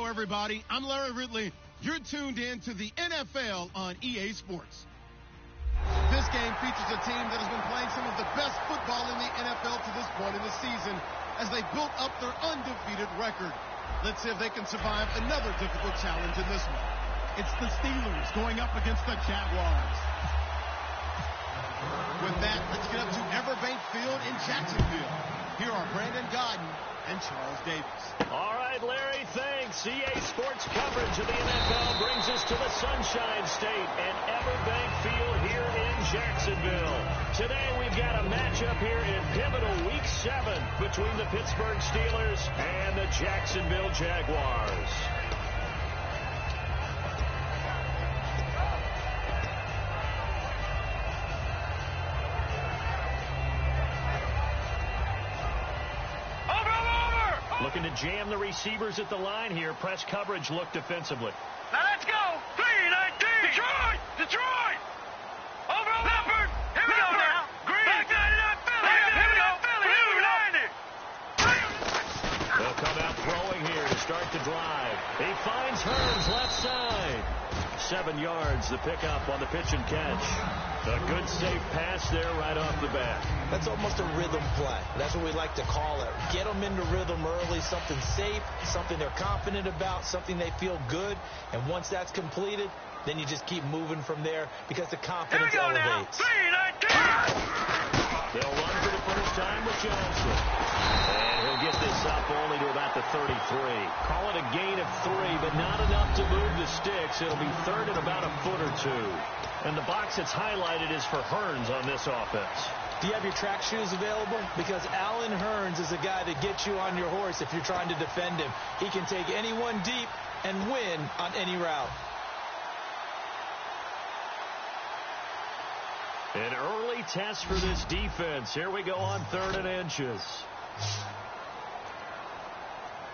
Hello, everybody. I'm Larry Ridley. You're tuned in to the NFL on EA Sports. This game features a team that has been playing some of the best football in the NFL to this point in the season as they built up their undefeated record. Let's see if they can survive another difficult challenge in this one. It's the Steelers going up against the Jaguars. With that, let's get up to Everbank Field in Jacksonville. Here are Brandon Godden and Charles Davis. All right, Larry, thanks. EA Sports coverage of the NFL brings us to the Sunshine State and Everbank Field here in Jacksonville. Today we've got a matchup here in pivotal Week 7 between the Pittsburgh Steelers and the Jacksonville Jaguars. Looking to jam the receivers at the line here. Press coverage look defensively. Now let's go. 3-19. Detroit. Over. Leopard. Here we go now. Green. Back 99. Philly. Here we go. Philly. 90. They'll come out throwing here to start the drive. He finds Hearns left side. 7 yards the pickup on the pitch and catch. A good safe pass there right off the bat. That's almost a rhythm play. That's what we like to call it. Get them into rhythm early, something safe, something they're confident about, something they feel good. And once that's completed, then you just keep moving from there because the confidence elevates. They'll run for the first time with Johnson. And he'll get this up only to about the 33. Call it a gain of 3, but not enough to move the sticks. It'll be third and about a foot or two. And the box that's highlighted is for Hearns on this offense. Do you have your track shoes available? Because Allen Hearns is a guy that gets you on your horse if you're trying to defend him. He can take anyone deep and win on any route. An early test for this defense. Here we go on 3rd and inches.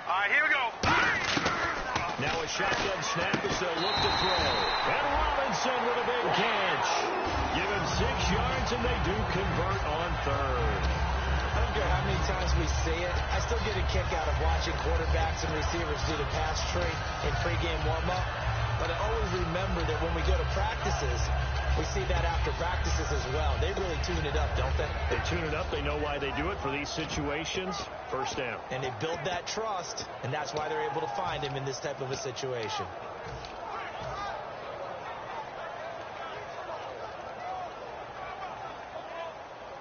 All right, here we go. Now a shotgun snap as they'll look to throw. And Robinson with a big catch. Give him 6 yards, and they do convert on 3rd. I don't care how many times we say it. I still get a kick out of watching quarterbacks and receivers do the pass tree in pregame warm-up. But I always remember that when we go to practices, we see that after practices as well. They really tune it up, don't they? They tune it up. They know why they do it for these situations. First down. And they build that trust, and that's why they're able to find him in this type of a situation.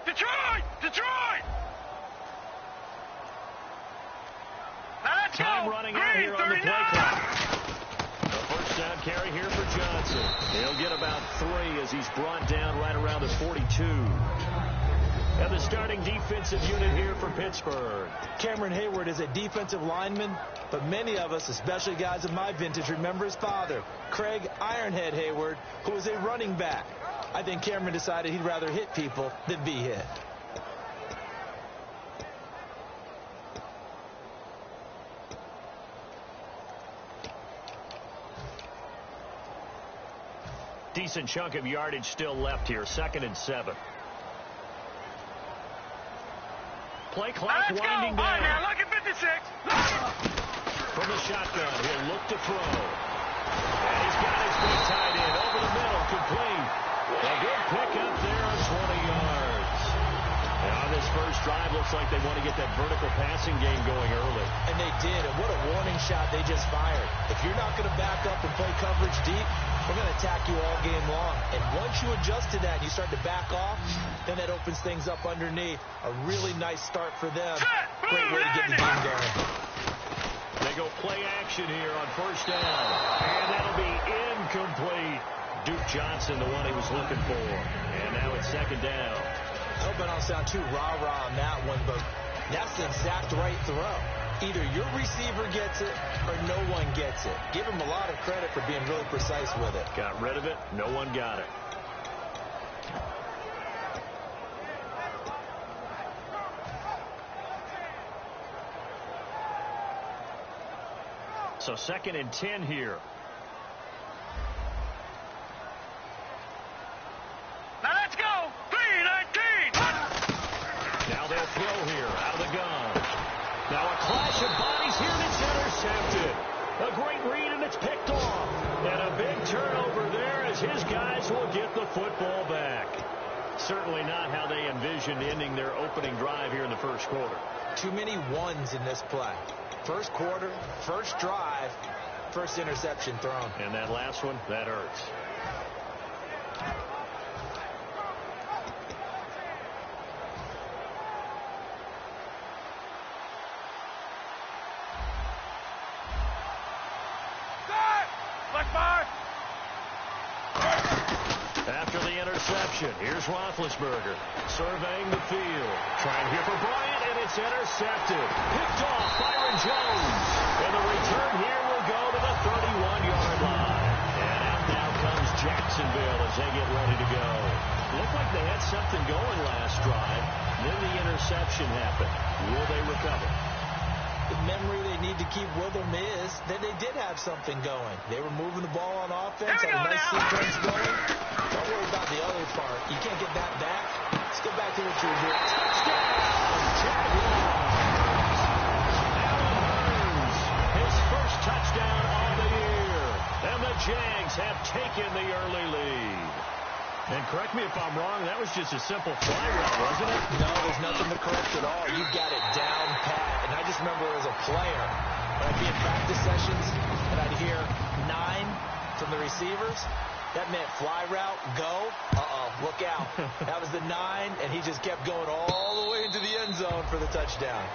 Detroit! Now let's Time go. running Green, out here on the 39. play clock. A first down carry here for Johnson. He'll get about 3 as he's brought down right around the 42. And the starting defensive unit here for Pittsburgh. Cameron Hayward is a defensive lineman, but many of us, especially guys of my vintage, remember his father, Craig Ironhead Hayward, who was a running back. I think Cameron decided he'd rather hit people than be hit. Decent chunk of yardage still left here. 2nd and 7. Play clock winding down. All right, now look at 56. From the shotgun, he'll look to throw. And he's got his feet tied in. Over the middle, complete. A good pickup there on 20 yards. And on this first drive, looks like they want to get that vertical passing game going early. And they did, and what a warning shot they just fired. If you're not going to back up and play coverage deep, we're going to attack you all game long. And once you adjust to that and you start to back off, then that opens things up underneath. A really nice start for them. Great way to get the game going. They go play action here on first down. And that'll be incomplete. Duke Johnson, the one he was looking for. And now it's 2nd down. I hope I don't sound too rah-rah on that one, but that's the exact right throw. Either your receiver gets it or no one gets it. Give him a lot of credit for being really precise with it. Got rid of it. No one got it. So 2nd and 10 here. Now let's go. 3-19. Now they'll throw here out of the gun. Now a clash of bodies here, and it's intercepted. A great It's picked off. And a big turnover there as his guys will get the football back. Certainly not how they envisioned ending their opening drive here in the first quarter. Too many ones in this play. First quarter, first drive, first interception thrown. And that last one, that hurts. After the interception, here's Roethlisberger surveying the field. Trying here for Bryant, and it's intercepted. Picked off Byron Jones. And the return here will go to the 31-yard line. And out now comes Jacksonville as they get ready to go. Looked like they had something going last drive. Then the interception happened. Will they recover? The memory they need to keep with them is that they did have something going. They were moving the ball on offense, had a nice sequence going. Don't worry about the other part. You can't get that back. Let's get back to what you were doing. Touchdown! Jaguars! Allen Hurns, his first touchdown of the year. And the Jags have taken the early lead. And correct me if I'm wrong, that was just a simple fly route, wasn't it? No, there's nothing to correct at all. You got it down pat. And I just remember as a player, when I'd be in practice sessions, and I'd hear 9 from the receivers, that meant fly route, go, look out. That was the 9, and he just kept going all the way into the end zone for the touchdown.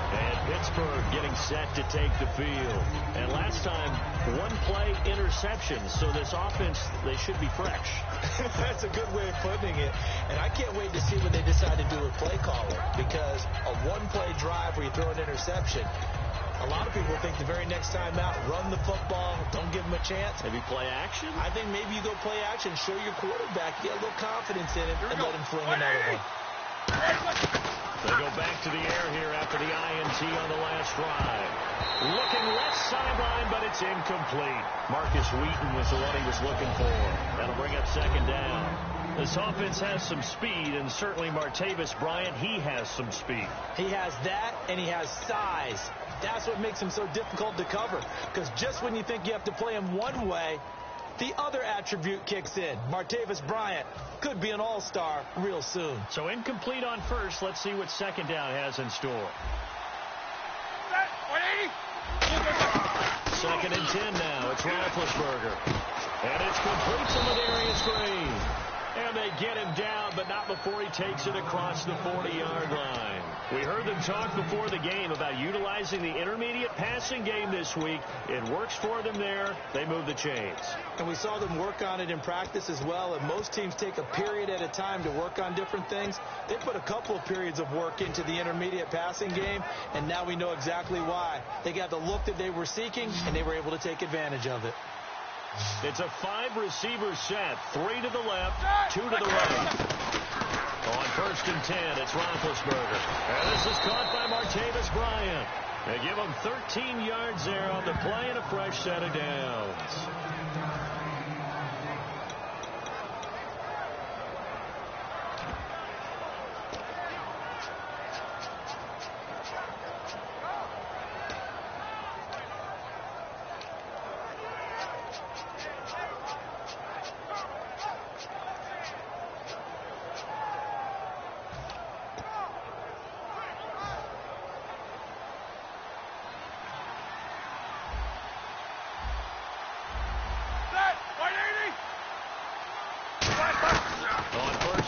And Pittsburgh getting set to take the field. And last time, one-play interception. So this offense, they should be fresh. That's a good way of putting it. And I can't wait to see what they decide to do with play calling. Because a one-play drive where you throw an interception, a lot of people think the very next time out, run the football, don't give them a chance. Maybe play action? I think maybe you go play action, show your quarterback, get a little confidence in it, and let him fling another one. They go back to the air here after the INT on the last drive. Looking left sideline, but it's incomplete. Marcus Wheaton was the one he was looking for. That'll bring up second down. This offense has some speed, and certainly Martavis Bryant, he has some speed. He has that, and he has size. That's what makes him so difficult to cover. Because just when you think you have to play him one way, the other attribute kicks in. Martavis Bryant could be an all-star real soon. So incomplete on first. Let's see what second down has in store. Second and 10 now. It's Roethlisberger. And it's complete to Ladarius Green. And they get him down, but not before he takes it across the 40-yard line. We heard them talk before the game about utilizing the intermediate passing game this week. It works for them there. They move the chains. And we saw them work on it in practice as well. And most teams take a period at a time to work on different things. They put a couple of periods of work into the intermediate passing game, and now we know exactly why. They got the look that they were seeking, and they were able to take advantage of it. It's a 5-receiver set. 3 to the left, 2 to the right. On first and 10, it's Roethlisberger. And this is caught by Martavis Bryant. They give him 13 yards there on the play and a fresh set of downs.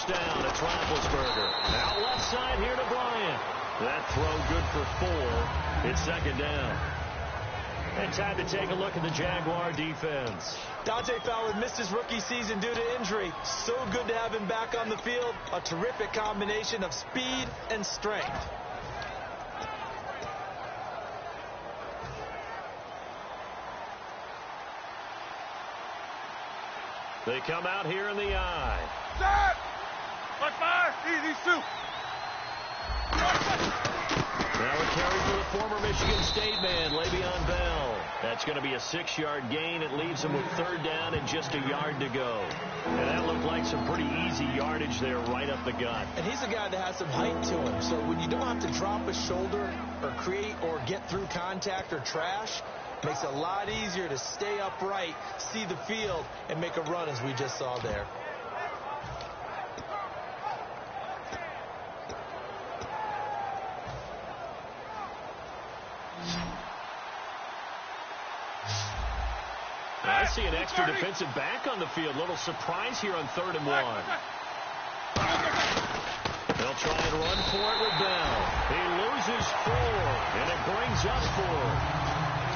Down, it's Roethlisberger. Now left side here to Bryant. That throw good for 4. It's second down. And time to take a look at the Jaguar defense. Dante Fowler missed his rookie season due to injury. So good to have him back on the field. A terrific combination of speed and strength. They come out here in the eye. Set! Let's fire! These 2. Now a carry for the former Michigan State man, Le'Veon Bell. That's going to be a 6-yard gain. It leaves him with third down and just a yard to go. And that looked like some pretty easy yardage there right up the gut. And he's a guy that has some height to him. So when you don't have to drop a shoulder or create or get through contact or trash, Makes it a lot easier to stay upright, see the field, and make a run as we just saw there. I see an extra defensive back on the field. Little surprise here on 3rd and 1. They'll try and run for it with Bell. He loses 4, and it brings up 4.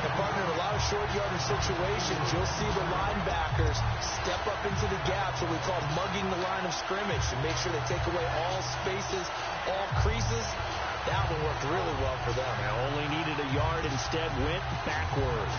And partner, in a lot of short yardage situations, you'll see the linebackers step up into the gaps, what we call mugging the line of scrimmage, to make sure they take away all spaces, all creases. That one worked really well for them. They only needed a yard, instead went backwards.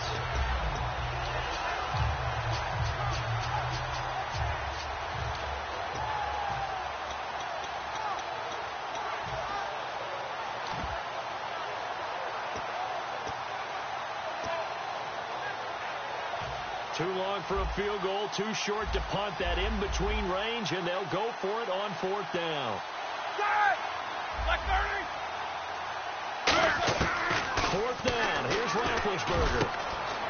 Too long for a field goal, too short to punt. That in-between range, and they'll go for it on 4th down. 4th down. Here's Roethlisberger.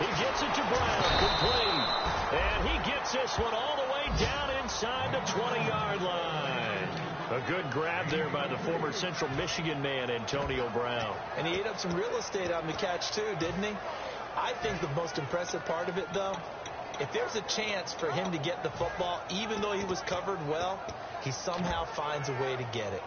He gets it to Brown, complete. And he gets this one all the way down inside the 20-yard line. A good grab there by the former Central Michigan man, Antonio Brown. And he ate up some real estate on the catch, too, didn't he? I think the most impressive part of it, though, if there's a chance for him to get the football, even though he was covered well, he somehow finds a way to get it.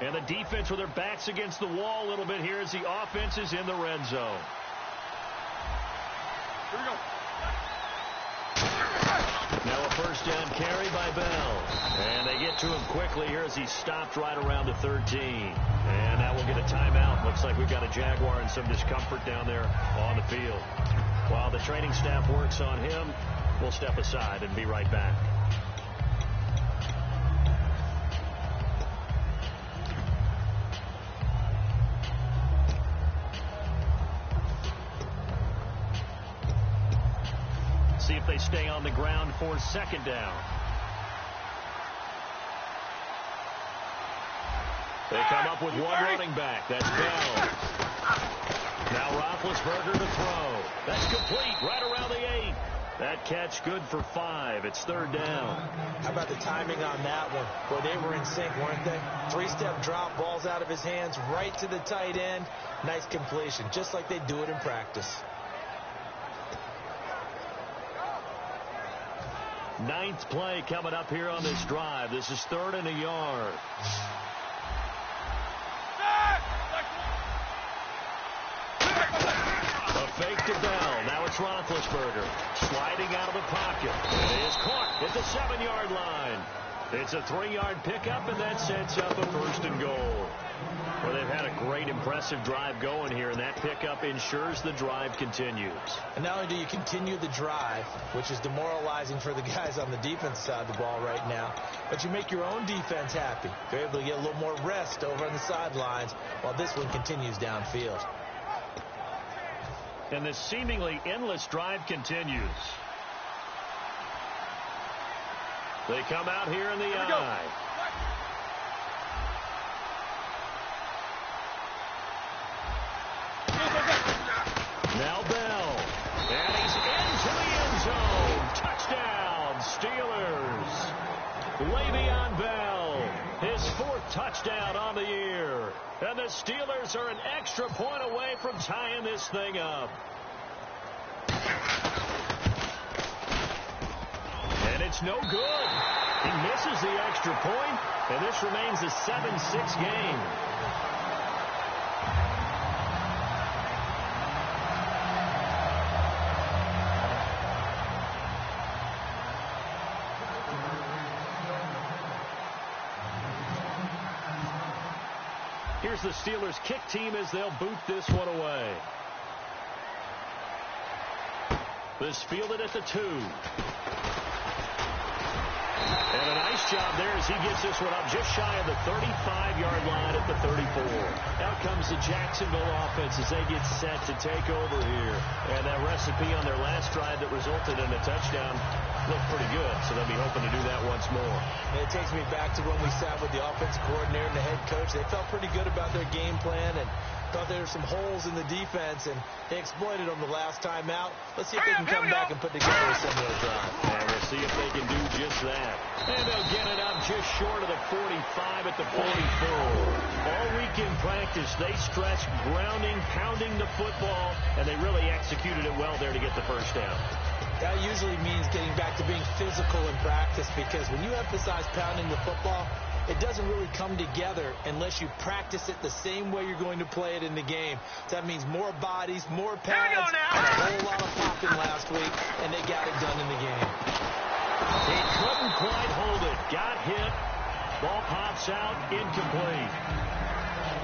And the defense with their backs against the wall a little bit here as the offense is in the red zone. Here we go. Now a 1st down carry by Bell. And they get to him quickly here as he stopped right around the 13. And now we'll get a timeout. Looks like we've got a Jaguar in some discomfort down there on the field. While the training staff works on him, we'll step aside and be right back. See if they stay on the ground for 2nd down. They come up with one running back. That's Bell. Now Roethlisberger to throw. That's complete right around the 8. That catch good for 5. It's 3rd down. How about the timing on that one? Boy, they were in sync, weren't they? 3-step drop, balls out of his hands, right to the tight end. Nice completion, just like they do it in practice. 9th play coming up here on this drive. This is 3rd and a yard. A fake to Bell. Now it's Roethlisberger. Sliding out of the pocket. It is caught at the 7-yard line. It's a 3-yard pickup, and that sets up a 1st and goal. Well, they've had a great, impressive drive going here, and that pickup ensures the drive continues. And not only do you continue the drive, which is demoralizing for the guys on the defense side of the ball right now, but you make your own defense happy. They're able to get a little more rest over on the sidelines while this one continues downfield. And this seemingly endless drive continues. They come out here in the eye. Now Bell. And he's into the end zone. Touchdown, Steelers. Le'Veon Bell, his 4th touchdown on the year. And the Steelers are an extra point away from tying this thing up. And it's no good. He misses the extra point, and this remains a 7-6 game. Here's the Steelers kick team as they'll boot this one away. This fielded at the 2. And a nice job there as he gets this one up just shy of the 35-yard line at the 34. Out comes the Jacksonville offense as they get set to take over here. And that recipe on their last drive that resulted in a touchdown looked pretty good, so they'll be hoping to do that once more. And it takes me back to when we sat with the offensive coordinator and the head coach. They felt pretty good about their game plan and thought there were some holes in the defense, and they exploited them the last time out. Let's see if they can come back and put together a similar drive. And we'll see if they can do just that. And they'll get it up just short of the 45 at the 44. All week in practice, they stressed grounding, pounding the football, and they really executed it well there to get the first down. That usually means getting back to being physical in practice, because when you emphasize pounding the football, it doesn't really come together unless you practice it the same way you're going to play it in the game. So that means more bodies, more pads, and a whole lot of popping last week, and they got it done in the game. He couldn't quite hold it. Got hit. Ball pops out, incomplete.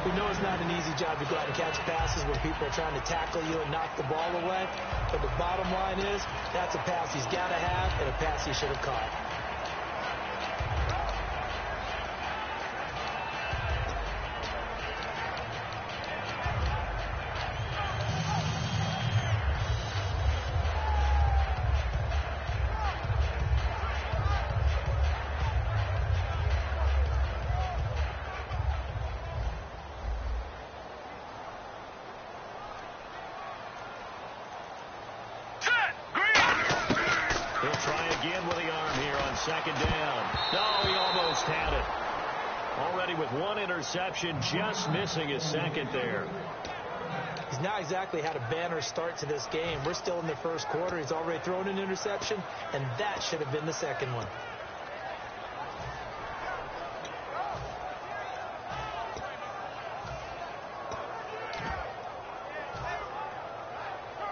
We know it's not an easy job to go out and catch passes when people are trying to tackle you and knock the ball away. But the bottom line is, that's a pass he's got to have and a pass he should have caught. Second down. No, he almost had it. Already with one interception, just missing his second there. He's not exactly had a banner start to this game. We're still in the first quarter. He's already thrown an interception, and that should have been the second one.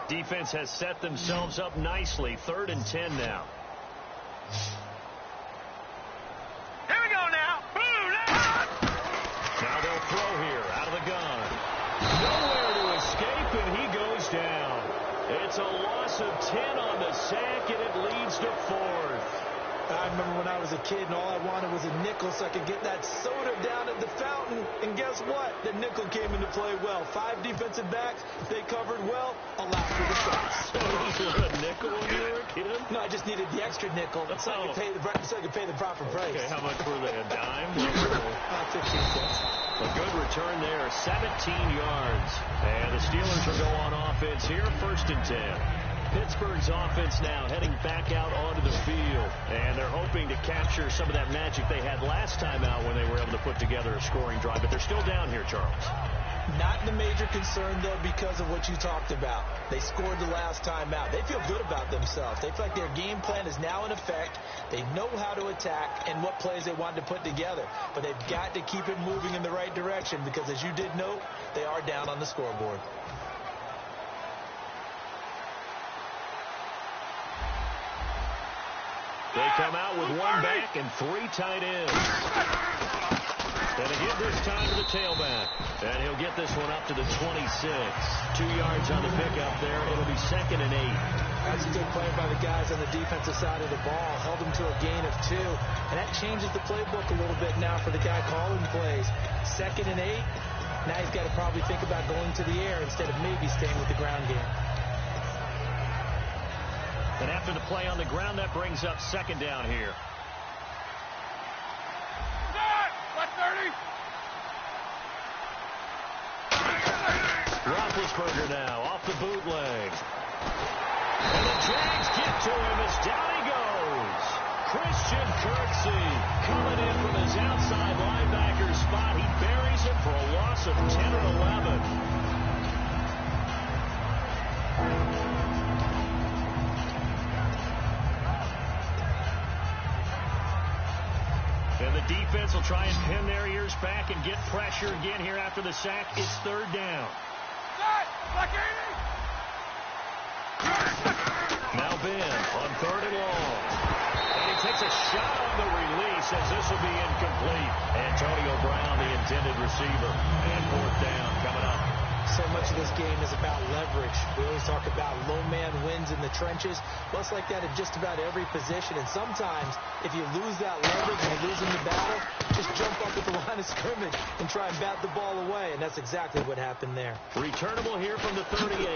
Defense has set themselves up nicely. 3rd and 10 now. Now they'll throw here out of the gun. Nowhere to escape, and he goes down. It's a loss of 10 on the sack, and it leads to 4th. I remember when I was a kid and all I wanted was a nickel so I could get that soda down at the fountain. And guess what? The nickel came into play well. 5 defensive backs. They covered well. Allowed for the stops. So you were a nickel when you were a kid? No, I just needed the extra nickel so I could pay the proper price. Okay, how much were they? A dime? 15 cents. A good return there. 17 yards. And the Steelers will go on offense here. 1st and 10. Pittsburgh's offense now heading back out onto the field, and they're hoping to capture some of that magic they had last time out when they were able to put together a scoring drive, but they're still down here, Charles. Not the major concern, though, because of what you talked about. They scored the last time out. They feel good about themselves. They feel like their game plan is now in effect. They know how to attack and what plays they want to put together, but they've got to keep it moving in the right direction because, as you did note, they are down on the scoreboard. They come out with 1 back and 3 tight ends. And again this time to the tailback. And he'll get this one up to the 26. 2 yards on the pickup there. It'll be 2nd and 8. That's a good play by the guys on the defensive side of the ball. Held them to a gain of 2. And that changes the playbook a little bit now for the guy calling plays. 2nd and 8. Now he's got to probably think about going to the air instead of maybe staying with the ground game. And after the play on the ground, that brings up 2nd down here. Roethlisberger now off the bootleg. And the Jags get to him as down he goes. Christian Kirksey coming in from his outside linebacker spot. He buries him for a loss of 10 or 11. And the defense will try and pin their ears back and get pressure again here after the sack. It's 3rd down. Now Ben on 3rd and long. And he takes a shot on the release as this will be incomplete. Antonio Brown, the intended receiver. And 4th down coming up. So much of this game is about leverage. We always talk about low man wins in the trenches. Well, it's like that in just about every position. And sometimes, if you lose that leverage and you're losing the battle, just jump up at the line of scrimmage and try and bat the ball away. And that's exactly what happened there. Returnable here from the 38. Call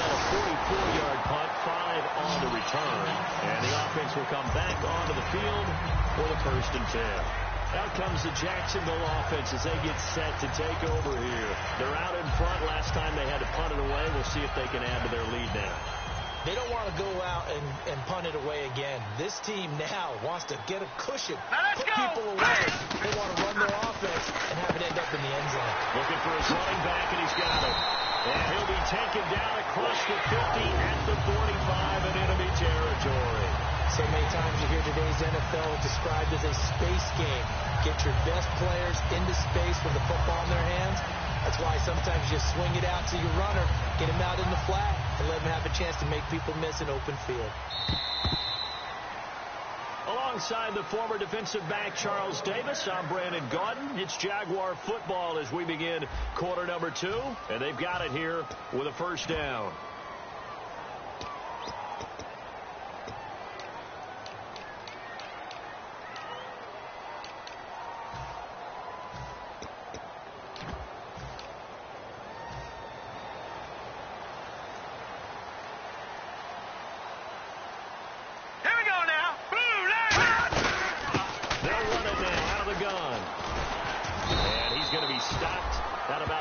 that a 44-yard punt, 5 on the return. And the offense will come back onto the field for the 1st and 10. Out comes the Jacksonville offense as they get set to take over here. They're out in front. Last time they had to punt it away. We'll see if they can add to their lead now. They don't want to go out and punt it away again. This team now wants to get a cushion, put people away. They want to run their offense and have it end up in the end zone. Looking for his running back, and he's got it. And he'll be taken down across the 50 at the 45 in enemy territory. So many times you hear today's NFL described as a space game. Get your best players into space with the football in their hands. That's why sometimes you swing it out to your runner, get him out in the flat, and let him have a chance to make people miss an open field. Alongside the former defensive back Charles Davis, I'm Brandon Gaudin. It's Jaguar football as we begin quarter number 2, and they've got it here with a 1st down.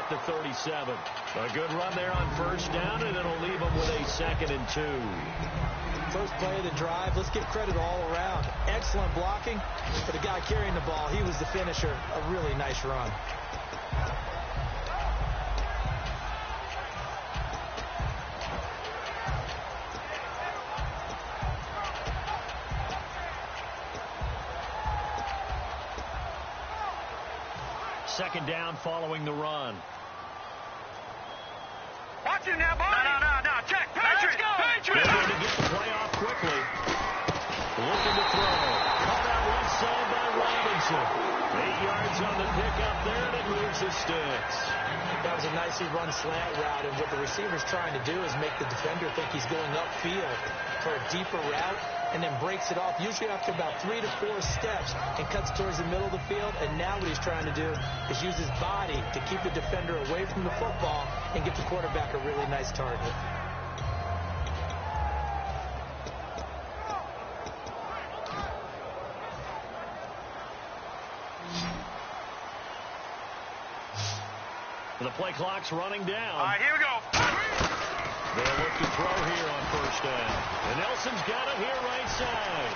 The 37. A good run there on 1st down, and it'll leave them with a 2nd and 2. First play of the drive. Let's give credit all around. Excellent blocking for the guy carrying the ball. He was the finisher. A really nice run. Second down following the run. Watch him now, boy. No. Check. Patriot. They're going to get the play off quickly. Looking to throw. Caught out one side by Robinson. 8 yards on the pickup there, and it moves the sticks. That was a nicely run slant route, and what the receiver's trying to do is make the defender think he's going upfield for a deeper route, and then breaks it off, usually after about 3 to 4 steps, and cuts towards the middle of the field. And now what he's trying to do is use his body to keep the defender away from the football and get the quarterback a really nice target. The play clock's running down. All right, here we go. They'll look to throw here on 1st down. And Nelson's got it here right side.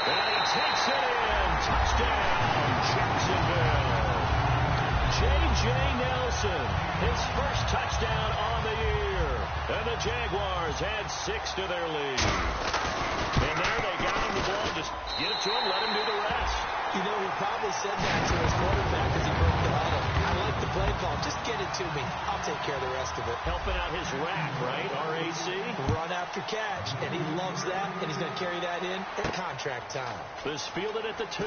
And he takes it in. Touchdown, Jacksonville. J.J. Nelson, his first touchdown on the year. And the Jaguars add 6 to their lead. And there they got him the ball. Just get it to him, let him do the rest. You know, he probably said that to his quarterback as he broke the huddle. I like the play call. Just get it to me. I'll take care of the rest of it. Helping out his rack, right? RAC. Run after catch. And he loves that, and he's going to carry that in at contract time. This fielded at the 2.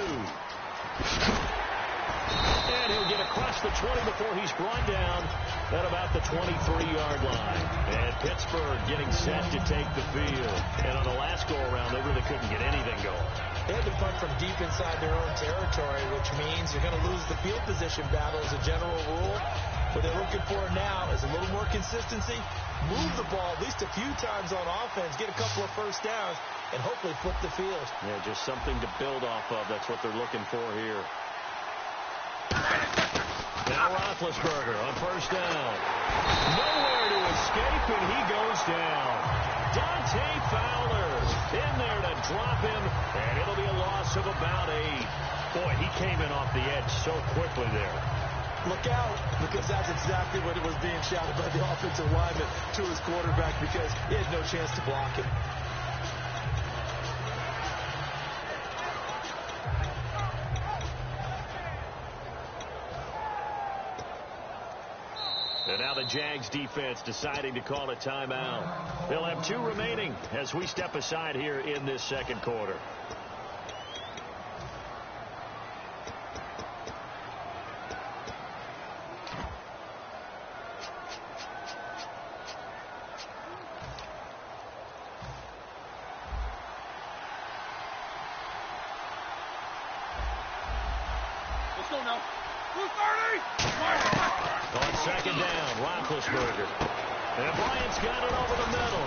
And he'll get across the 20 before he's brought down at about the 23-yard line. And Pittsburgh getting set to take the field. And on the last go-around, they really couldn't get anything going. They had to punt from deep inside their own territory, which means you're going to lose the field position battle as a general rule. What they're looking for now is a little more consistency, move the ball at least a few times on offense, get a couple of 1st downs, and hopefully flip the field. Yeah, just something to build off of. That's what they're looking for here. Now Roethlisberger on 1st down. Nowhere to escape, and he goes down. Dante Fowler in there to drop him, and it'll be a loss of about 8. Boy, he came in off the edge so quickly there. Look out, because that's exactly what it was being shouted by the offensive lineman to his quarterback, because he had no chance to block him. And now the Jags defense deciding to call a timeout. They'll have 2 remaining as we step aside here in this 2nd quarter. go now. Who's 30? On second down, Roethlisberger. And Bryant's got it over the middle.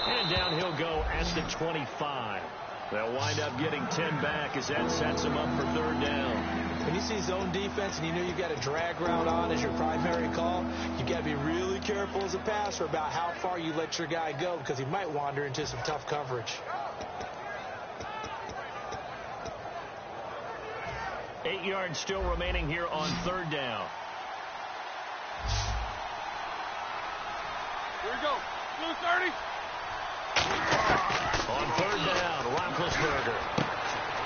And down he'll go at the 25. They'll wind up getting 10 back as that sets him up for third down. When you see zone defense and you know you've got a drag route on as your primary call, you've got to be really careful as a passer about how far you let your guy go because he might wander into some tough coverage. 8 yards still remaining here on third down. Here we go. Blue 30. On third down, Roethlisberger.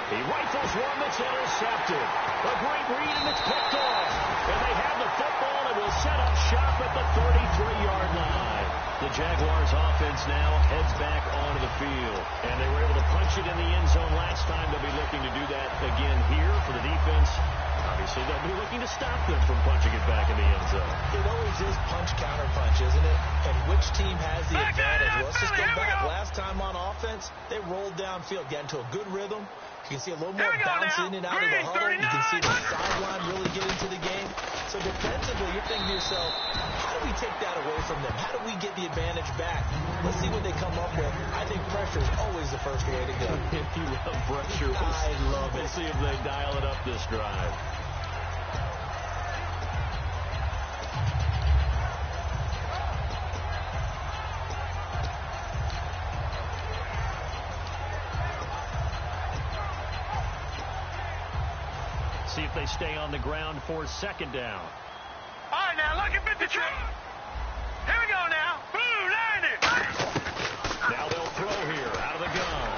He rifles one that's intercepted. A great read, and it's picked off. And they have the football and will set up shop at the 33-yard line. The Jaguars offense now heads back onto the field. And they were able to punch it in the end zone last time. They'll be looking to do that again here for the defense. Obviously, they'll be looking to stop them from punching it back in the end zone. It always is punch-counter-punch, isn't it? And which team has the advantage? Well, let's just go back. Last time on offense, they rolled downfield, got into a good rhythm. You can see a little more bounce in and out of the huddle. You can see the sideline really get into the game. So defensively, you're thinking to yourself, how do we take that away from them? How do we get the advantage back? Let's see what they come up with. I think pressure is always the first way to go. If you love pressure, I love it. We'll see if they dial it up this drive. See if they stay on the ground for second down. All right, now, look at 53. Here we go now. Blue 90. Now they'll throw here out of the gun.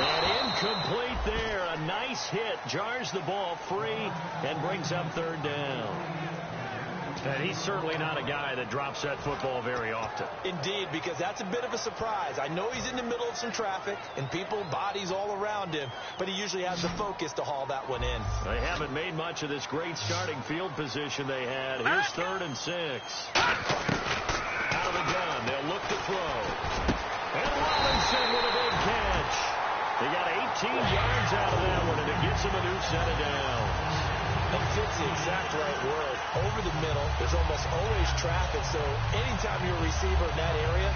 And incomplete there. A nice hit. Jars the ball free and brings up third down. And he's certainly not a guy that drops that football very often. Indeed, because that's a bit of a surprise. I know he's in the middle of some traffic and people, bodies all around him, but he usually has the focus to haul that one in. They haven't made much of this great starting field position they had. Here's 3rd and 6. Out of the gun, they'll look to throw. And Robinson with a big catch. He got 18 yards out of that one, and it gets him a new set of downs. And fits the exact right word. Over the middle, there's almost always traffic, so anytime you're a receiver in that area,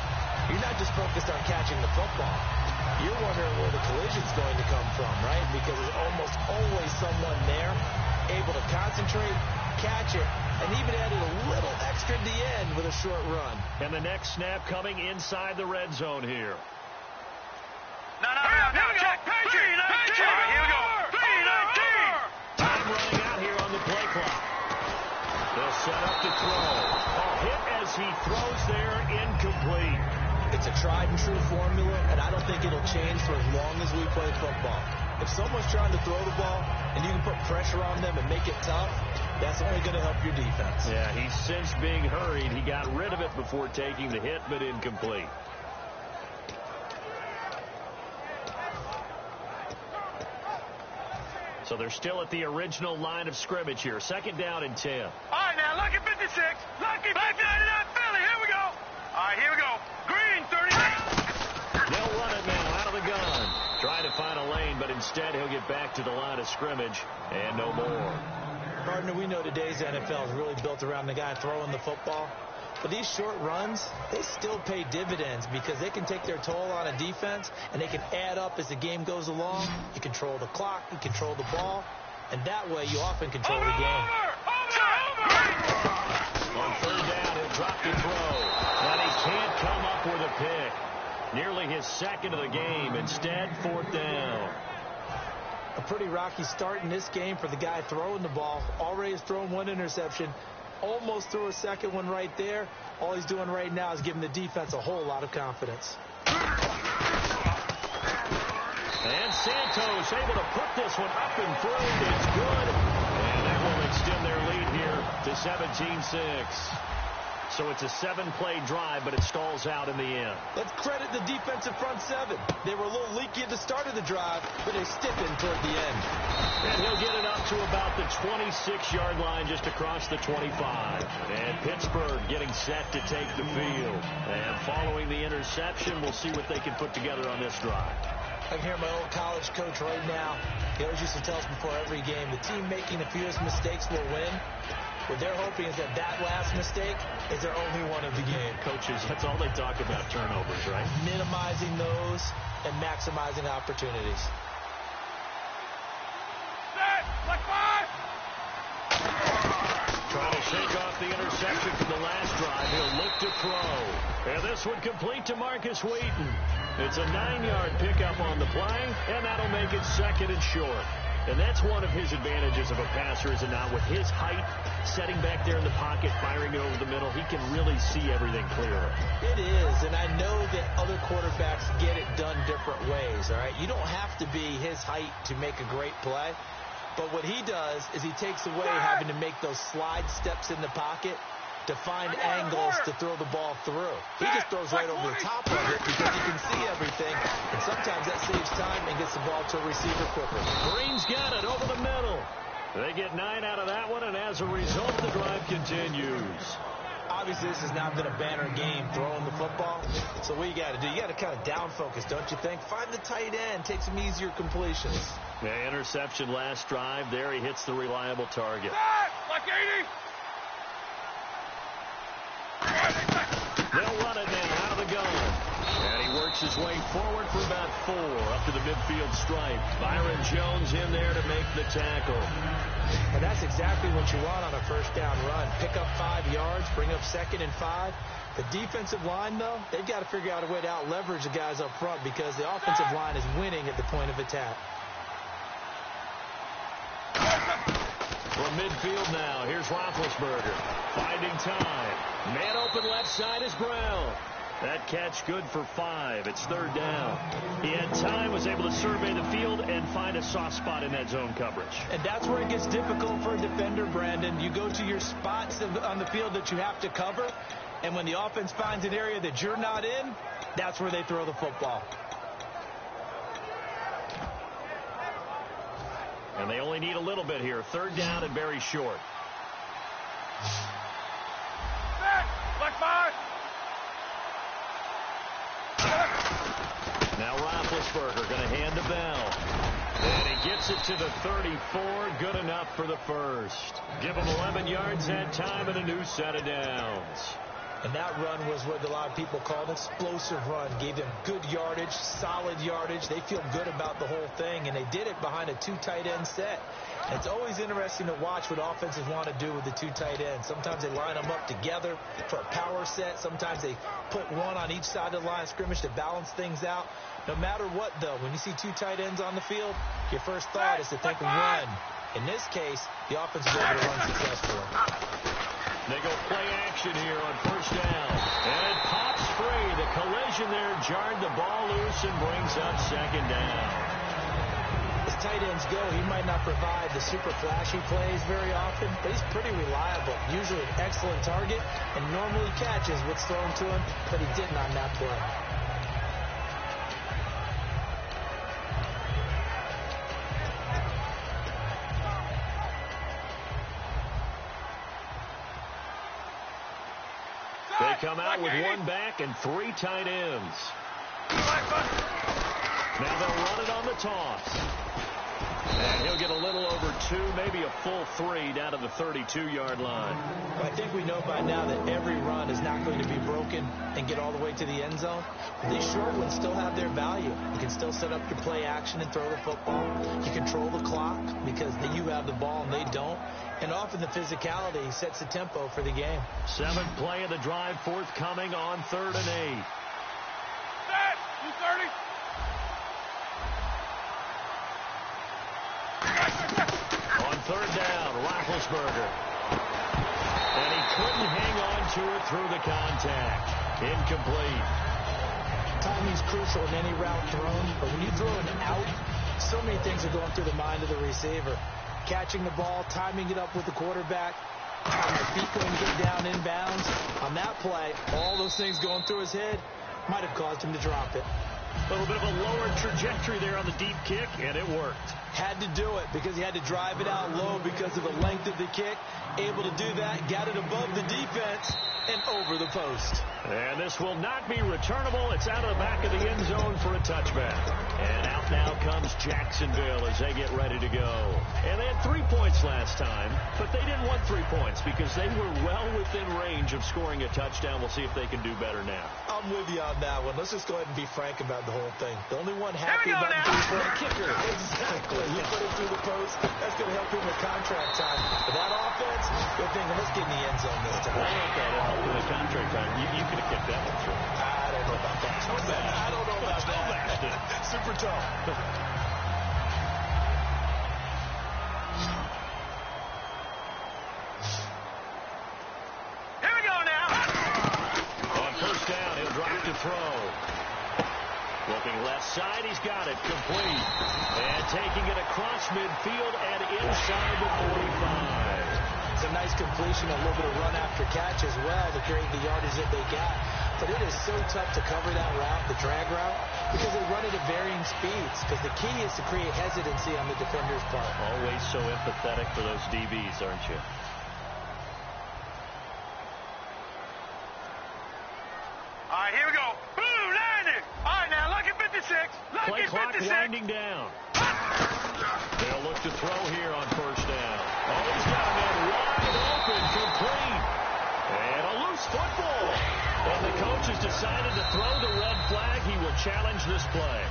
you're not just focused on catching the football. You're wondering where the collision's going to come from, right? Because there's almost always someone there able to concentrate, catch it, and even added a little extra at the end with a short run. And the next snap coming inside the red zone here. No, check. Patriot. All right, here we go. 319. Time running out here on the play clock. They'll set up to throw. A hit as he throws there, incomplete. It's a tried and true formula, and I don't think it'll change for as long as we play football. If someone's trying to throw the ball and you can put pressure on them and make it tough, that's only going to help your defense. Yeah, he's since being hurried. He got rid of it before taking the hit, but incomplete. So they're still at the original line of scrimmage here. 2nd down and 10. All right, now, lucky 56. Lucky 59 Philly. Here we go. All right, here we go. Green 38. They'll run it now out of the gun. Trying to find a lane, but instead he'll get back to the line of scrimmage and no more. Partner, we know today's NFL is really built around the guy throwing the football. But these short runs, they still pay dividends because they can take their toll on a defense and they can add up as the game goes along. You control the clock, you control the ball, and that way you often control the game. On 3rd down, he'll drop the throw. And he can't come up with a pick. Nearly his 2nd of the game. Instead, 4th down. A pretty rocky start in this game for the guy throwing the ball. Already has thrown 1 interception. Almost threw a 2nd one right there. All he's doing right now is giving the defense a whole lot of confidence. And Santos able to put this one up and through. It's good. And that will extend their lead here to 17-6. So it's a 7-play drive, but it stalls out in the end. Let's credit the defensive front 7. They were a little leaky at the start of the drive, but they stiffened toward the end. And he'll get it up to about the 26-yard line just across the 25. And Pittsburgh getting set to take the field. And following the interception, we'll see what they can put together on this drive. I can hear my old college coach right now. He always used to tell us before every game, the team making the fewest mistakes will win. What they're hoping is that last mistake is their only one of the game. Coaches, that's all they talk about, turnovers, right? Minimizing those and maximizing opportunities. Set! Like 5! Trying to shake off the interception from the last drive. He'll look to throw. And this one complete to Marcus Wheaton. It's a 9-yard pickup on the play, and that'll make it 2nd and short. And that's one of his advantages of a passer, is it not? With his height, setting back there in the pocket, firing it over the middle, he can really see everything clearer. It is, and I know that other quarterbacks get it done different ways, all right? You don't have to be his height to make a great play. But what he does is he takes away having to make those slide steps in the pocket to find angles to throw the ball through. He just throws right over the top of it because he can see everything, and sometimes that saves time and gets the ball to a receiver quicker. Green's got it over the middle. They get 9 out of that one, and as a result, the drive continues. Obviously, this has not been a banner game throwing the football. So what you got to do, you got to kind of down focus, don't you think? Find the tight end, take some easier completions. Yeah, interception last drive. There he hits the reliable target. Like 80! They'll run it now out of the gun. And he works his way forward for about 4 up to the midfield stripe. Byron Jones in there to make the tackle. And that's exactly what you want on a first down run. Pick up 5 yards, bring up 2nd and 5. The defensive line, though, they've got to figure out a way to out-leverage the guys up front because the offensive line is winning at the point of attack. From midfield now, here's Roethlisberger. Finding time. Man open left side is Brown. That catch good for 5. It's 3rd down. He had time, was able to survey the field and find a soft spot in that zone coverage. And that's where it gets difficult for a defender, Brandon. You go to your spots on the field that you have to cover, and when the offense finds an area that you're not in, that's where they throw the football. And they only need a little bit here. 3rd down and very short. Like 5! Now Roethlisberger going to hand to Bell. And he gets it to the 34. Good enough for the first. Give him 11 yards that time and a new set of downs. And that run was what a lot of people call an explosive run. Gave them good yardage, solid yardage. They feel good about the whole thing, and they did it behind a 2 tight end set. It's always interesting to watch what offenses want to do with the 2 tight ends. Sometimes they line them up together for a power set. Sometimes they put one on each side of the line of scrimmage to balance things out. No matter what, though, when you see 2 tight ends on the field, your first thought is to think run. In this case, the offense is able to run successfully. They go play action here on 1st down. And it pops free. The collision there jarred the ball loose and brings up 2nd down. As tight ends go, he might not provide the super flashy plays very often, but he's pretty reliable. Usually an excellent target and normally catches what's thrown to him, but he didn't on that play. They come out with 1 back and 3 tight ends. Now they'll run it on the toss. And he'll get a little over 2, maybe a full 3 down to the 32-yard line. Well, I think we know by now that every run is not going to be broken and get all the way to the end zone. These short ones still have their value. You can still set up your play action and throw the football. You control the clock because you have the ball and they don't. And often the physicality sets the tempo for the game. 7th play of the drive forthcoming on 3rd and 8. Set! 230! On 3rd down, Roethlisberger. And he couldn't hang on to it through the contact. Incomplete. Timing's crucial in any route thrown, but when you throw an out, so many things are going through the mind of the receiver. Catching the ball, timing it up with the quarterback, how my feet going to get down inbounds. On that play, all those things going through his head might have caused him to drop it. A little bit of a lower trajectory there on the deep kick, and it worked. Had to do it because he had to drive it out low because of the length of the kick. Able to do that, got it above the defense and over the post. And this will not be returnable. It's out of the back of the end zone for a touchback. And out now comes Jacksonville as they get ready to go. And they had 3 points last time, but they didn't want 3 points because they were well within range of scoring a touchdown. We'll see if they can do better now. I'm with you on that one. Let's just go ahead and be frank about the whole thing. The only one happy about the three-point kicker. Exactly. You put it through the post. That's going to help him with contract time. But that offense, they're thinking, let's get in the end zone this time. I like that help with the contract time. You could have kicked that one through. I don't know about that. I don't know about that. Super tough. Here we go now. On first down, he'll drop to throw. Looking left side, he's got it complete. And taking it across midfield and inside the 45. It's a nice completion, a little bit of run after catch as well to create the yardage that they got. But it is so tough to cover that route, the drag route, because they run it at varying speeds. Because the key is to create hesitancy on the defender's part. Always so empathetic for those DBs, aren't you? All right, here we go. Boom, landing. All right, now, lucky 56. Play Lucky clock 56. winding down. They'll look to throw here on first down. Oh, he's got a man wide open, complete. And a loose football. And the coach has decided to throw the red flag. He will challenge this play.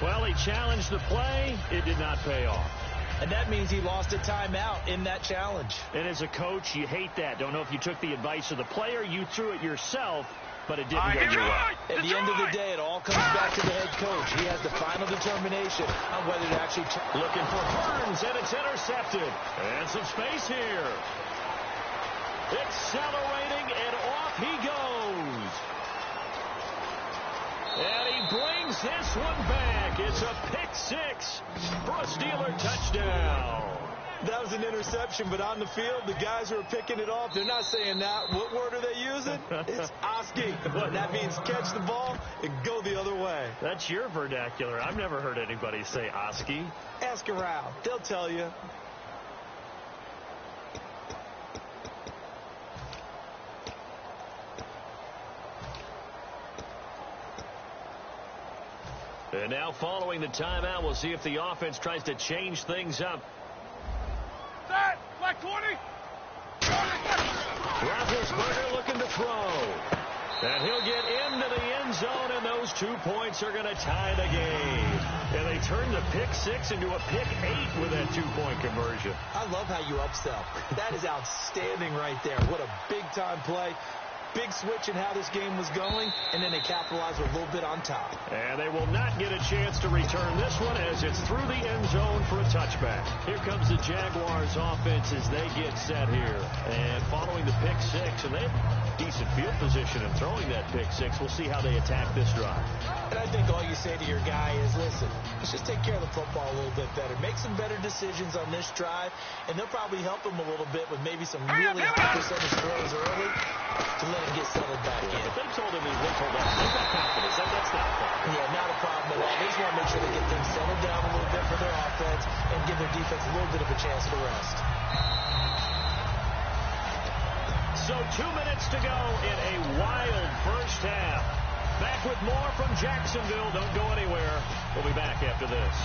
Well, he challenged the play. It did not pay off. And that means he lost a timeout in that challenge. And as a coach, you hate that. Don't know if you took the advice of the player, you threw it yourself, but it didn't go your way. At the end of the day, it all comes back to the head coach. He has the final determination on whether to actually... Looking for Burns, and it's intercepted. And some space here. Accelerating, and off he goes. And he brings this one back. It's a pick six for a Steeler touchdown. That was an interception, but on the field, the guys who are picking it off, they're not saying that. What word are they using? It's Oski. That means catch the ball and go the other way. That's your vernacular. I've never heard anybody say Oski. Ask around. They'll tell you. And now following the timeout, we'll see if the offense tries to change things up. Set, like 20. Roethlisberger looking to throw. And he'll get into the end zone, and those 2 points are going to tie the game. And they turn the pick six into a pick 8 with that 2-point conversion. I love how you upsell. That is outstanding right there. What a big-time play. Big switch in how this game was going, and then they capitalized with a little bit on top. And they will not get a chance to return this one as it's through the end zone for a touchback. Here comes the Jaguars offense as they get set here. And following the pick six, and they have decent field position in throwing that pick six. We'll see how they attack this drive. And I think all you say to your guy is, listen, let's just take care of the football a little bit better. Make some better decisions on this drive, and they'll probably help him a little bit with maybe some really high percentage throws early to let him get settled back in. If they told him he would hold on, they've got confidence. That's not a problem. Yeah, not a problem at all. They just want to make sure they get things settled down a little bit for their offense and give their defense a little bit of a chance to rest. So 2 minutes to go in a wild first half. Back with more from Jacksonville. Don't go anywhere. We'll be back after this.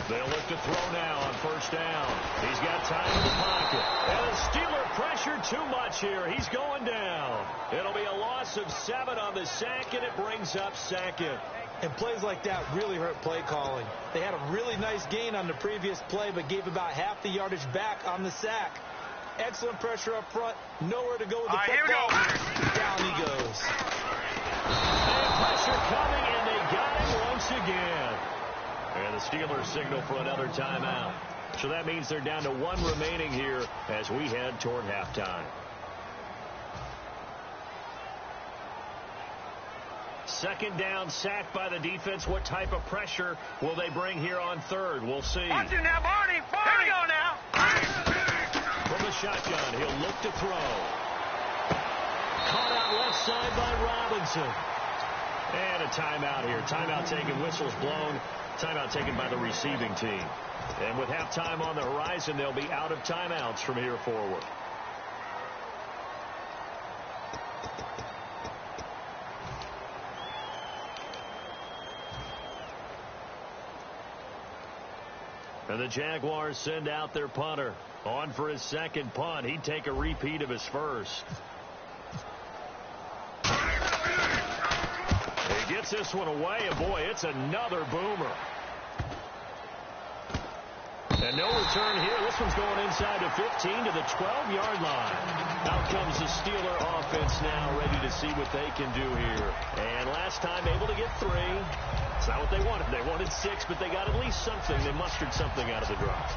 They'll look to throw now on first down. He's got time in the pocket. And the Steeler pressure too much here. He's going down. It'll be a loss of 7 on the sack, and it brings up second. And plays like that really hurt play calling. They had a really nice gain on the previous play, but gave about half the yardage back on the sack. Excellent pressure up front. Nowhere to go with the football. Down he goes. And pressure coming, and they got him once again. And the Steelers signal for another timeout. So that means they're down to 1 remaining here as we head toward halftime. Second down, sacked by the defense. What type of pressure will they bring here on third? We'll see. Watch him now, Barney. Here we go now. From the shotgun, he'll look to throw. Caught out left side by Robinson. And a timeout here. Timeout taken, whistles blown. Timeout taken by the receiving team. And with halftime on the horizon, they'll be out of timeouts from here forward. And the Jaguars send out their punter. On for his second punt. He'd take a repeat of his first. He gets this one away, and boy, it's another boomer. And no return here. This one's going inside the 15 to the 12-yard line. Out comes the Steeler offense now, ready to see what they can do here. And last time able to get 3. It's not what they wanted. They wanted 6, but they got at least something. They mustered something out of the drive.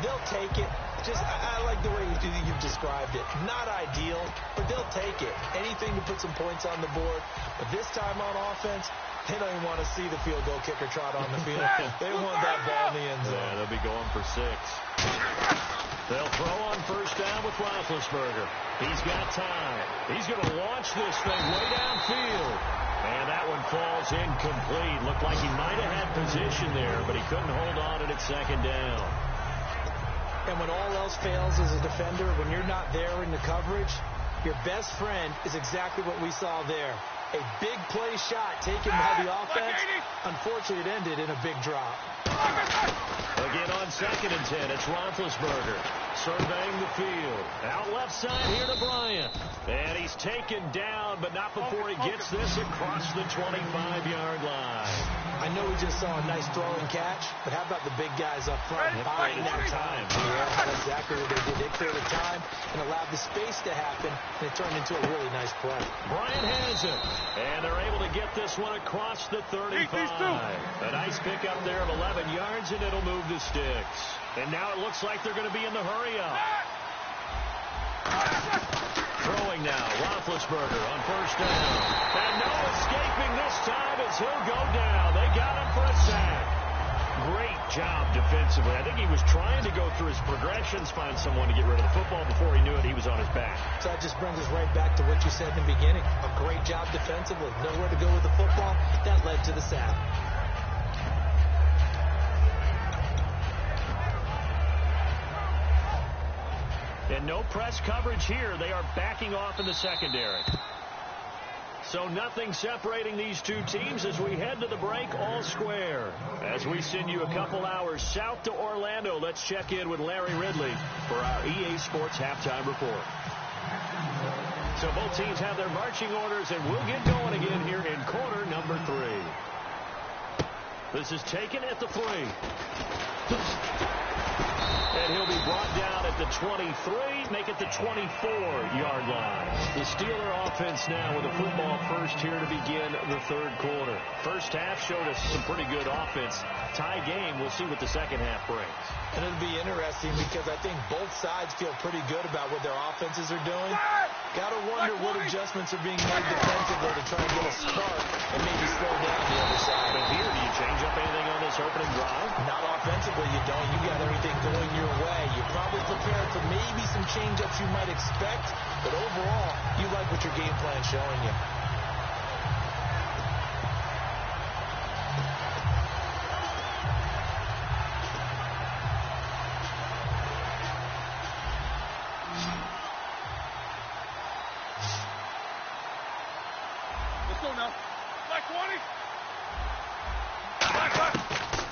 They'll take it. I like the way you've described it. Not ideal, but they'll take it. Anything to put some points on the board. But this time on offense, they don't even want to see the field goal kicker trot on the field. They want that ball in the end zone. Yeah, they'll be going for 6. They'll throw on first down with Roethlisberger. He's got time. He's going to launch this thing way downfield. And that one falls incomplete. Looked like he might have had position there, but he couldn't hold on at second down. And when all else fails as a defender, when you're not there in the coverage, your best friend is exactly what we saw there. A big play shot taken by the offense. Unfortunately, it ended in a big drop. Again on 2nd and 10, it's Roethlisberger surveying the field. Out left side here to Bryant. And he's taken down, but not before he gets this across the 25-yard line. I know we just saw a nice throw and catch, but how about the big guys up front buying that time? Yeah, that's exactly what they did. They cleared the time and allowed the space to happen, and it turned into a really nice play. Bryant has it, and they're able to get this one across the 35. A nice pickup there of 11 yards, and it'll move the sticks. And now it looks like they're going to be in the hurry-up. Throwing now, Roethlisberger on first down. And no escaping this time as he'll go down. They got him for a sack. Great job defensively. I think he was trying to go through his progressions, find someone to get rid of the football. Before he knew it, he was on his back. So that just brings us right back to what you said in the beginning. A great job defensively. Nowhere to go with the football. That led to the sack. And no press coverage here. They are backing off in the secondary. So nothing separating these two teams as we head to the break all square. As we send you a couple hours south to Orlando, let's check in with Larry Ridley for our EA Sports Halftime Report. So both teams have their marching orders, and we'll get going again here in quarter number 3. This is taken at the 3. And he'll be brought down at the 23, make it the 24-yard line. The Steeler offense now with a football first here to begin the third quarter. First half showed us some pretty good offense. Tie game, we'll see what the second half brings. And it'll be interesting because I think both sides feel pretty good about what their offenses are doing. Got to wonder what adjustments are being made defensively to try and get a spark and maybe slow down the other side. But here, do you change up anything on this opening drive? Not offensively, you don't. You got everything going your way. You're probably prepared for maybe some change-ups you might expect, but overall, you like what your game plan's showing you. Let's go now. Black 20.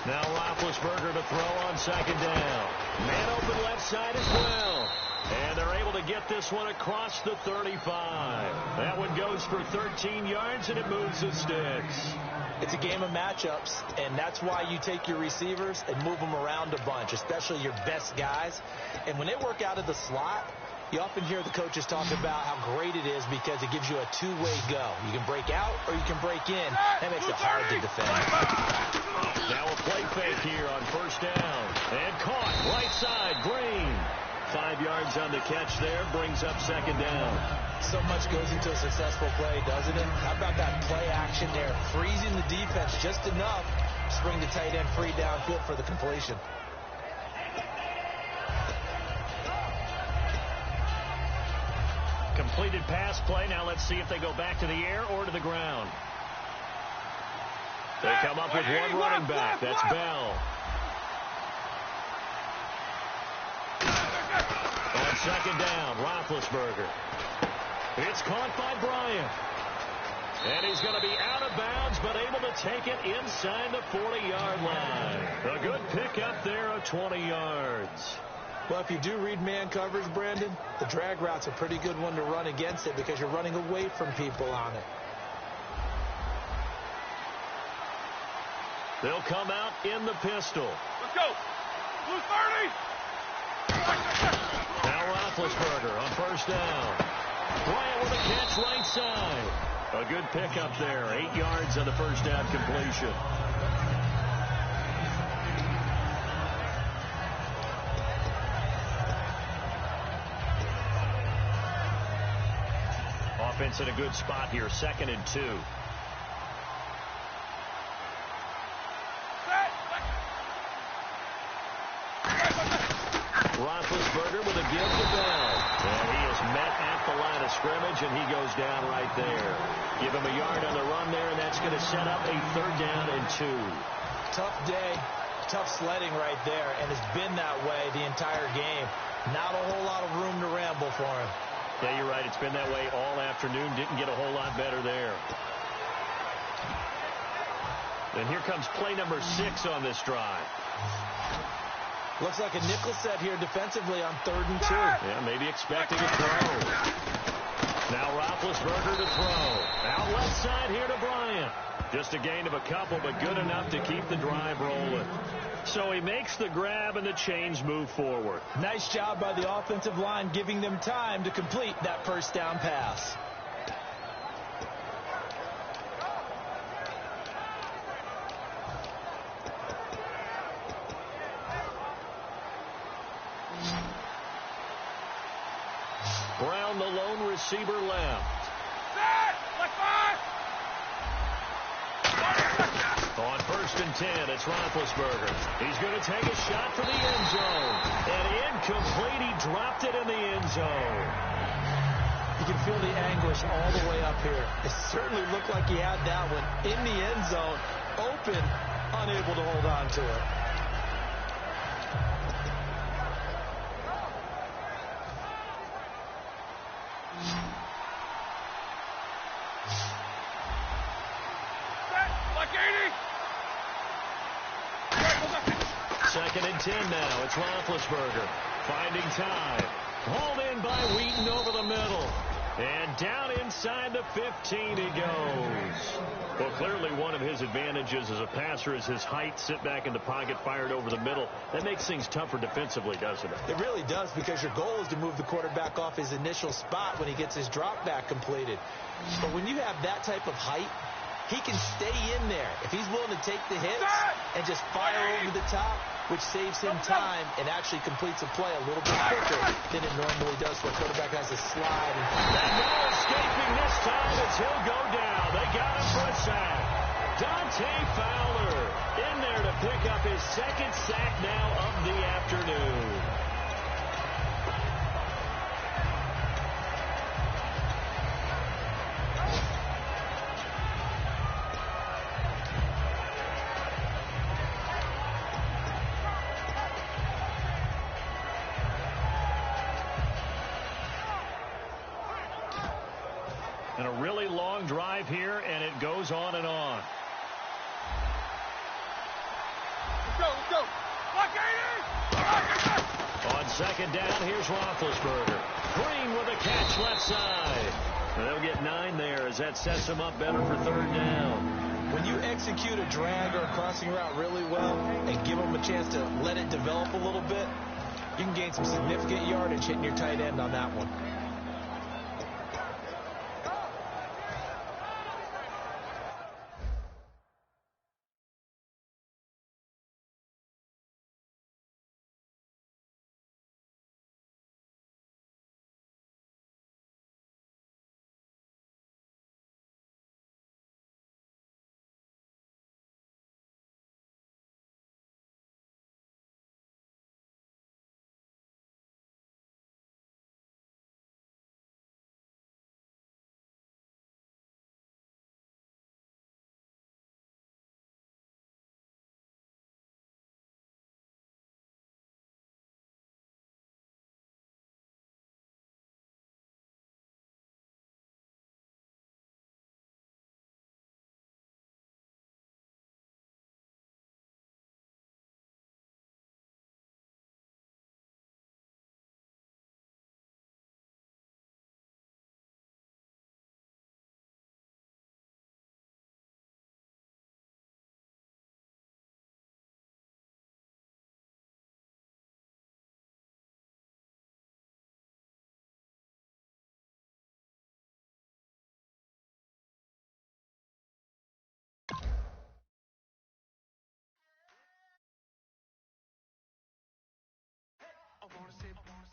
Now Roethlisberger to throw on second down. Man open left side as well. And they're able to get this one across the 35. That one goes for 13 yards, and it moves the sticks. It's a game of matchups, and that's why you take your receivers and move them around a bunch, especially your best guys. And when they work out of the slot, you often hear the coaches talk about how great it is because it gives you a two-way go. You can break out or you can break in. That makes it hard to defend. Now a play fake here on first down. And caught right side, Green. 5 yards on the catch there, brings up second down. So much goes into a successful play, doesn't it? How about that play action there? Freezing the defense just enough to bring the tight end free downfield for the completion. Completed pass play. Now let's see if they go back to the air or to the ground. They come up with one running back. That's Bell. On second down, Roethlisberger. It's caught by Bryant. And he's going to be out of bounds, but able to take it inside the 40-yard line. A good pickup there of 20 yards. Well, if you do read man coverage, Brandon, the drag route's a pretty good one to run against it because you're running away from people on it. They'll come out in the pistol. Let's go. Blue 30. Now Roethlisberger on first down. Bryant with a catch right side. A good pickup there. 8 yards on the first down completion. Offense in a good spot here. 2nd and 2. Roethlisberger with a give to Bell. And he is met at the line of scrimmage, and he goes down right there. Give him a yard on the run there, and that's going to set up a 3rd down and 2. Tough day, tough sledding right there, and it's been that way the entire game. Not a whole lot of room to ramble for him. Yeah, you're right. It's been that way all afternoon. Didn't get a whole lot better there. And here comes play number 6 on this drive. Looks like a nickel set here defensively on 3rd and 2. Yeah, maybe expecting a throw. Now Roethlisberger to throw. Out left side here to Bryant. Just a gain of a couple, but good enough to keep the drive rolling. So he makes the grab, and the chains move forward. Nice job by the offensive line giving them time to complete that first down pass. Brown, the lone receiver, left. On 1st and 10, it's Roethlisberger. He's going to take a shot for the end zone. And incomplete. He dropped it in the end zone. You can feel the anguish all the way up here. It certainly looked like he had that one in the end zone, open, unable to hold on to it. Second and 10 now. It's Roethlisberger finding time. Hauled in by Wheaton over the middle. And down inside the 15 he goes. Well, clearly one of his advantages as a passer is his height. Sit back in the pocket, fired over the middle. That makes things tougher defensively, doesn't it? It really does, because your goal is to move the quarterback off his initial spot when he gets his drop back completed. But when you have that type of height, he can stay in there if he's willing to take the hits and just fire over the top, which saves him time and actually completes a play a little bit quicker than it normally does, where a quarterback has to slide. And no escaping this time as he'll go down. They got him for a sack. Dante Fowler in there to pick up his 2nd sack now of the afternoon. And a really long drive here, and it goes on and on. Let's go. On 2nd down, here's Roethlisberger. Green with a catch left side. And they'll get 9 there as that sets them up better for 3rd down. When you execute a drag or a crossing route really well and give them a chance to let it develop a little bit, you can gain some significant yardage hitting your tight end on that one.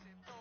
massive.